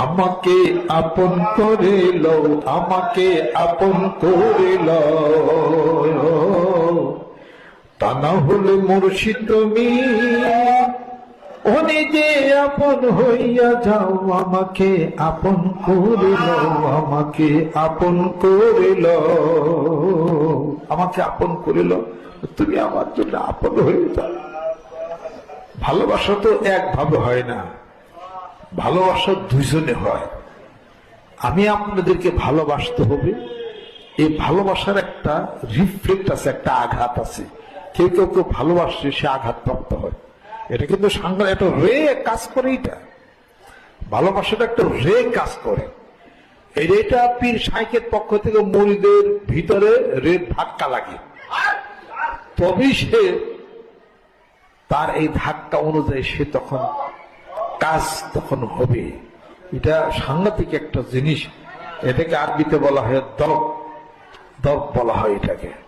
আমাকে আপন করে লও, আমাকে আপন করে লও, তা না হলে মুর্শিদ তুমি ও নিজে আপন হইয়া যাও। আমাকে আপন করে লও, আমাকে আপন করে লও, আমাকে আপন করে লও, তুমি আমার জন্য আপন হয়ে যাও। ভালোবাসা তো একভাবে হয় না, ভালোবাসা দুইজনে হয়। আমি আপনাদেরকে ভালোবাসতে হবে, এই ভালোবাসার একটা রিফ্লেক্ট আছে, একটা আঘাত আছে। কেউ কেউ কেউ ভালোবাসে, সে আঘাতপ্রাপ্ত হয়। এটা কিন্তু সাংঘাতিক একটা রে কাজ করে। এটা ভালোবাসাটা একটা রে কাজ করে। এই রেটা পীর সাইকের পক্ষ থেকে মুরিদের ভিতরে রে ধাক্কা লাগে, তবেই সে তার এই ধাক্কা অনুযায়ী সে তখন কাজ তখন হবে। এটা সাংঘাতিক একটা জিনিস। এটাকে আরবিতে বলা হয় দরব, দরব বলা হয় এটাকে।